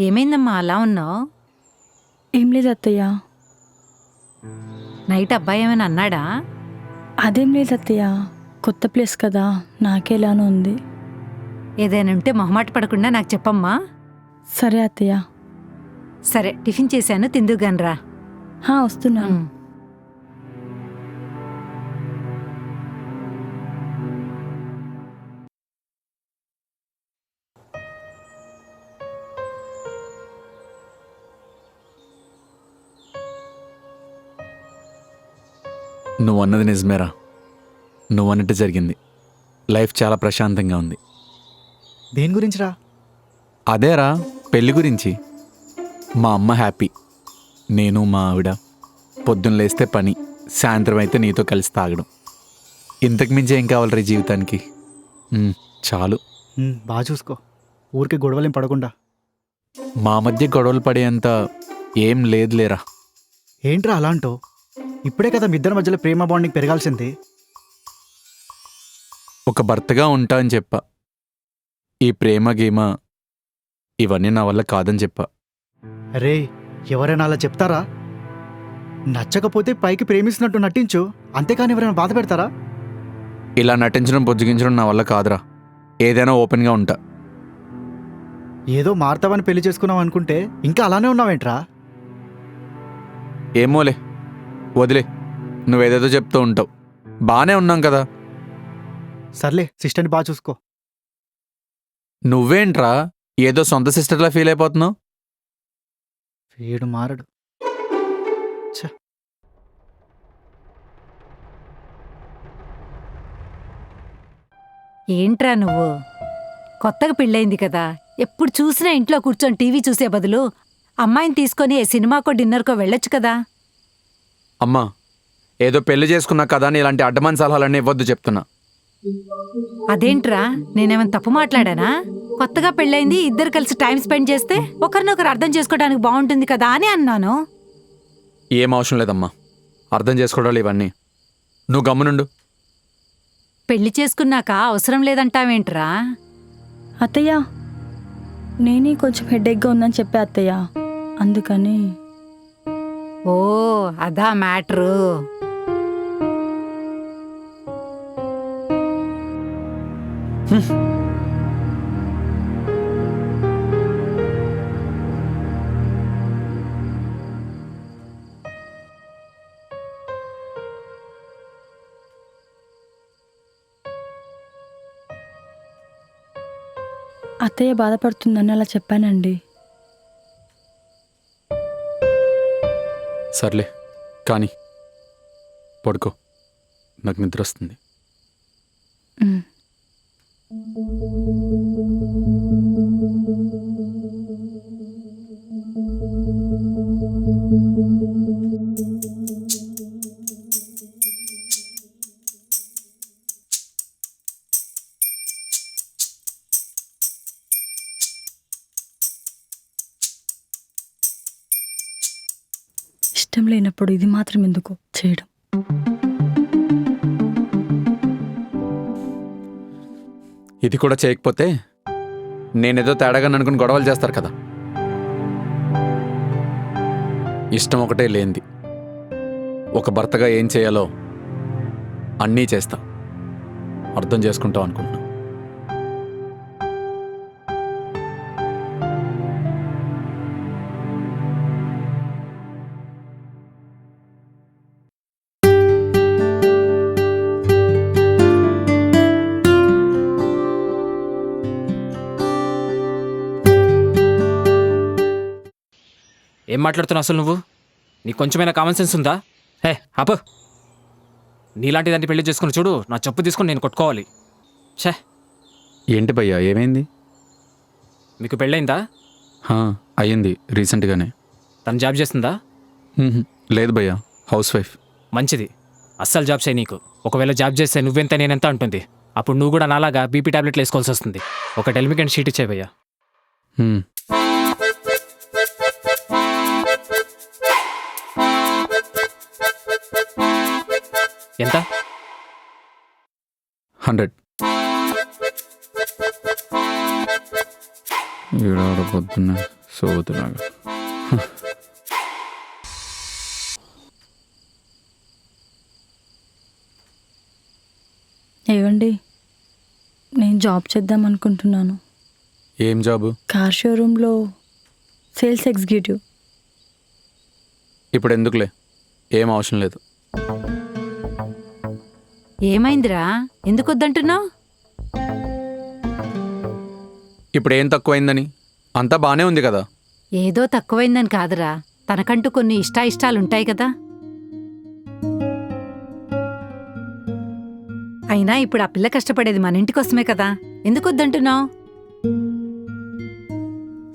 ఏమైందమ్మా అలా ఉన్నావు? ఏం లేదు అత్తయ్య. నైట్ అబ్బాయి ఏమైనా అన్నాడా? అదేం లేదు అత్తయ్య, కొత్త ప్లేస్ కదా, నాకేలానో ఉంది. ఏదైనా ఉంటే మొహమాట పడకుండా నాకు చెప్పమ్మా. సరే అత్తయ్య. సరే, టిఫిన్ చేశాను, తిందుగానరా. వస్తున్నాను. నువ్వు అన్నది నిజమేరా. నువ్వు అన్నట్టు జరిగింది. లైఫ్ చాలా ప్రశాంతంగా ఉంది. దేని గురించిరా? అదేరా, పెళ్లి గురించి. మా అమ్మ హ్యాపీ, నేను మా ఆవిడ పొద్దున్న లేస్తే పని, సాయంత్రం అయితే నీతో కలిసి తాగడం. ఇంతకు మించి ఏం కావాలరా జీవితానికి? చాలు. బాగా చూసుకో, ఊరికే గొడవలేం పడకుండా. మా మధ్య గొడవలు పడేంత ఏం లేదులేరా. ఏంట్రా అలా అంటో? ఇప్పుడే కదా మీ ఇద్దరి మధ్యలో ప్రేమ బాండింగ్ పెరగాల్సింది. ఒక భర్తగా ఉంటా అని చెప్పా. ఈ ప్రేమ గీమ ఇవన్నీ నా వల్ల కాదని చెప్పా. అరే, ఎవరైనా అలా చెప్తారా? నచ్చకపోతే పైకి ప్రేమిస్తున్నట్టు నటించు, అంతేకాని ఎవరైనా బాధ పెడతారా? ఇలా నటించడం బుజ్జగించడం నా వల్ల కాదురా. ఏదైనా ఓపెన్గా ఉంటా. ఏదో మారుతావని పెళ్లి చేసుకున్నావు అనుకుంటే ఇంకా అలానే ఉన్నావేంట్రా? ఏమోలే, వదిలే. నువ్వేదేదో చెప్తూ ఉంటావు. బానే ఉన్నాం కదా. సర్లే, సిస్టర్ని బాగా చూసుకో. నువ్వేంట్రా ఏదో సొంత సిస్టర్లా ఫీల్ అయిపోతున్నావు? వీడు మారడు. ఏంట్రా నువ్వు? కొత్తగా పెళ్ళయింది కదా, ఎప్పుడు చూసినా ఇంట్లో కూర్చొని టీవీ చూసే బదులు అమ్మాయిని తీసుకొని ఏ సినిమాకో డిన్నర్కో వెళ్ళొచ్చు కదా. అమ్మా, ఏదో పెళ్లి చేసుకున్నా కదా అని ఇలాంటి అడ్డమని సలహాలన్నీ ఇవ్వద్దు చెప్తున్నా. అదేంట్రా, నేనేమైనా తప్పు మాట్లాడానా? కొత్తగా పెళ్ళయింది, ఇద్దరు కలిసి టైం స్పెండ్ చేస్తే ఒకరినొకరు అర్థం చేసుకోవడానికి బాగుంటుంది కదా అని అన్నాను. ఏం అవసరం లేదమ్మా, అర్థం చేసుకోవడాలు ఇవన్నీ. నువ్వు గమ్మునుండు. పెళ్లి చేసుకున్నాక అవసరం లేదంటావేంట్రా? అత్తయ్య, నేనే కొంచెం హెడేక్గా ఉందని చెప్పా అత్తయ్య, అందుకని. ఓ, అదా మ్యాటరు. అత్తయ్య బాధపడుతుందని అలా చెప్పానండి. సర్లే కానీ పడుకో, నాకు నిద్ర వస్తుంది. ఇష్టం లేనప్పుడు ఇది మాత్రం ఎందుకు చేయడం? ఇది కూడా చేయకపోతే నేనేదో తేడాగా అనుకుని గొడవలు చేస్తారు కదా. ఇష్టం ఒకటే లేనిది. ఒక భర్తగా ఏం చేయాలో అన్నీ చేస్తా. అర్థం చేసుకుంటావు అనుకుంటున్నా. ఏం మాట్లాడుతున్నావు అసలు నువ్వు? నీకు కొంచెమైనా కామన్ సెన్స్ ఉందా? హే అప్పు, నీలాంటి దాన్ని పెళ్లి చేసుకుని చూడు, నా చెప్పు తీసుకుని నేను కొట్టుకోవాలి. ఛే, ఏంటి భయ్యా, ఏమైంది? మీకు పెళ్ళైందా? అయ్యింది రీసెంట్గానే. తను జాబ్ చేస్తుందా? లేదు భయ్యా, హౌస్ వైఫ్. మంచిది, అస్సలు జాబ్ చేయి. నీకు ఒకవేళ జాబ్ చేస్తే నువ్వెంత నేనెంత అంటుంది. అప్పుడు నువ్వు కూడా నాలాగా బీపీ టాబ్లెట్లు వేసుకోవాల్సి వస్తుంది. ఒక టెలిమికెంట్ షీట్ ఇచ్చే భయ్యా. ఎంత? 100. పొద్దున్న సోదరాగా ఏవండి, నేను జాబ్ చేద్దాం అనుకుంటున్నాను. ఏం జాబు? కార్ షోరూంలో సేల్స్ ఎగ్జిక్యూటివ్. ఇప్పుడు ఎందుకులే, ఏం అవసరం లేదు. ఏమైందిరా ఎందుకు వద్దంటున్నావు? ఇప్పుడు ఏం తక్కువైందని? అంతా బానే ఉంది కదా. ఏదో తక్కువైందని కాదురా, తనకంటూ కొన్ని ఇష్టాయిష్టాలుంటాయి కదా. అయినా ఇప్పుడు ఆ పిల్ల కష్టపడేది మన ఇంటి కోసమే కదా, ఎందుకు వద్దంటున్నావు?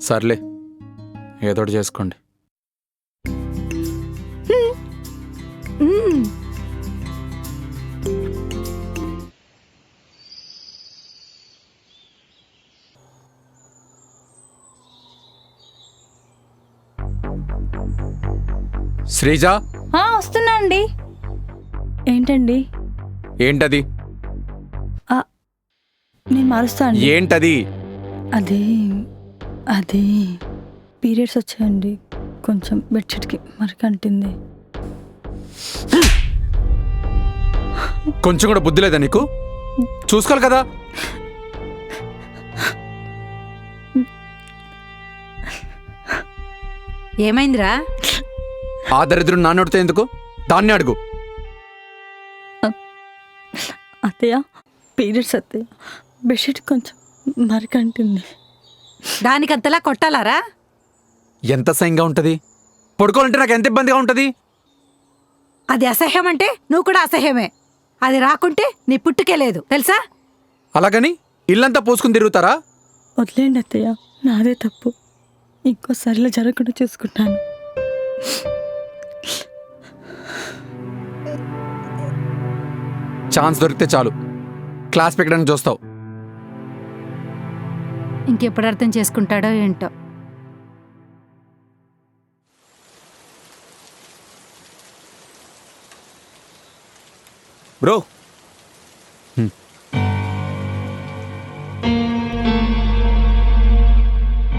సర్లే, ఏదోటి చేసుకోండి. శ్రీజ, వస్తున్నా అండి. ఏంటండి? ఏంటది? నేను మారుస్తా అండి. ఏంటది? అది పీరియడ్స్ వచ్చాయండి, కొంచెం బెడ్షీట్కి మరికంటింది. కొంచెం కూడా బుద్ధి లేదా నీకు? చూసుకోవాలి కదా. ఏమైందిరా? ఆ దరిద్రం నాన్నడితే ఎందుకు? దాన్ని అడుగు. అత్తయ్య, పీరియడ్స్ అత్తయ్య, బెడ్షీట్ కొంచెం మరికంటింది. దానికంతలా కొట్టాలారా? ఎంత సైన్గా ఉంటది? పడుకోవాలంటే నాకు ఎంత ఇబ్బందిగా ఉంటది. అది అసహ్యం అంటే నువ్వు కూడా అసహ్యమే. అది రాకుంటే నీ పుట్టుకే లేదు తెలుసా? అలాగని ఇల్లంతా పోసుకుని తిరుగుతారా? వదిలేండి అత్తయ్య, నాదే తప్పు. ఇంకోసారిలో జరగకుండా చూసుకుంటాను. ఛాన్స్ దొరికితే చాలు క్లాస్ పెట్టడానికి చూస్తావు. ఇంకెప్పుడు అర్థం చేసుకుంటాడో ఏంటో. బ్రో,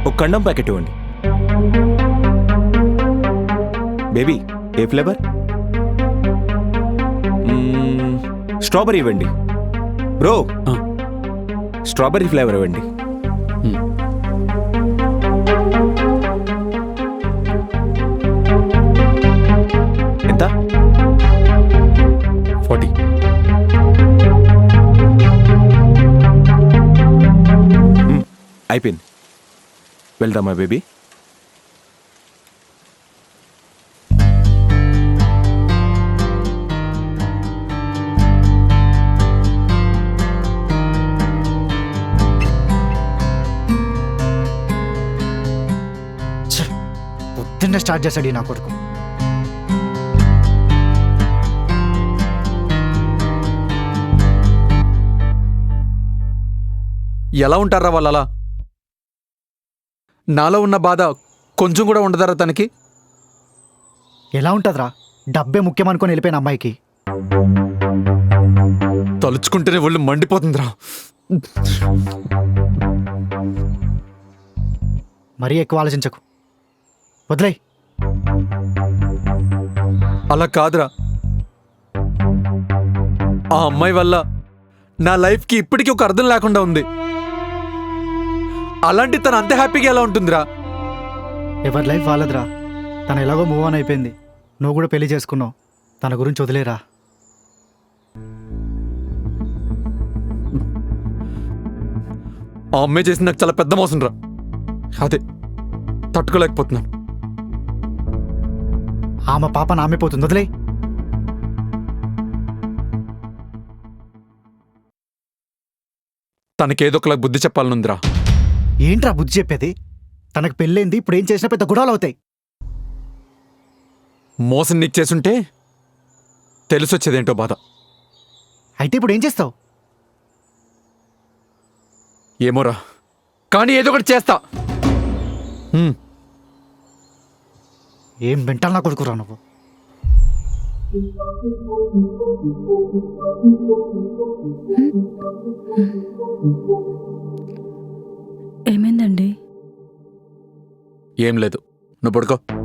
ఒక కండం ప్యాకెట్ ఇవ్వండి. బేబీ, ఏ ఫ్లేవర్? స్ట్రాబెరీ ఇవ్వండి. బ్రో, స్ట్రాబెరీ ఫ్లేవర్ ఇవ్వండి. ఎంత? 40. అయిపోయింది, వెళ్దామా బేబీ? పొద్దున్నే స్టార్ట్ చేశాడు ఈ నా కొడుకు. ఎలా ఉంటారా వాళ్ళు అలా? నాలో ఉన్న బాధ కొంచెం కూడా ఉండదారా తనకి? ఎలా ఉంటుందిరా, డబ్బే ముఖ్యం అనుకొని వెళ్ళిపోయిన అమ్మాయికి. తలుచుకుంటేనే ఒళ్ళు మండిపోతుందిరా. మరీ ఎక్కువ ఆలోచించకు, వదిలేయ్. అలా కాదురా, ఆ అమ్మాయి వల్ల నా లైఫ్కి ఇప్పటికీ ఒక అర్థం లేకుండా ఉంది. అలాంటి తను అంత హ్యాపీగా ఎలా ఉంటుందిరా? ఎవరి లైఫ్ వాళ్ళదిరా. తను ఎలాగో మూవ్ ఆన్ అయిపోయింది, నువ్వు కూడా పెళ్లి చేసుకున్నావు. తన గురించి వదిలేరా. ఆ అమ్మాయి చేసింది నాకు చాలా పెద్ద మోసం రా. అదే తట్టుకోలేకపోతున్నాను. ఆమె పాప నామైపోతుంది, వదిలేయ్. తనకేదో ఒకలా బుద్ధి చెప్పాలనుందిరా. ఏంట్రా బుద్ధి చెప్పేది? తనకు పెళ్ళైంది, ఇప్పుడు ఏం చేసినా పెద్ద గొడవలు అవుతాయి. మోసం నీకు చేసుంటే తెలిసొచ్చేదేంటో బాధ. అయితే ఇప్పుడు ఏం చేస్తావు? ఏమోరా, కానీ ఏదో ఒకటి చేస్తా. ఏం మెంటల్ నా కొడుకురా నువ్వు. ఏమైందండి? ఏం లేదు, నువ్వు పడుకో.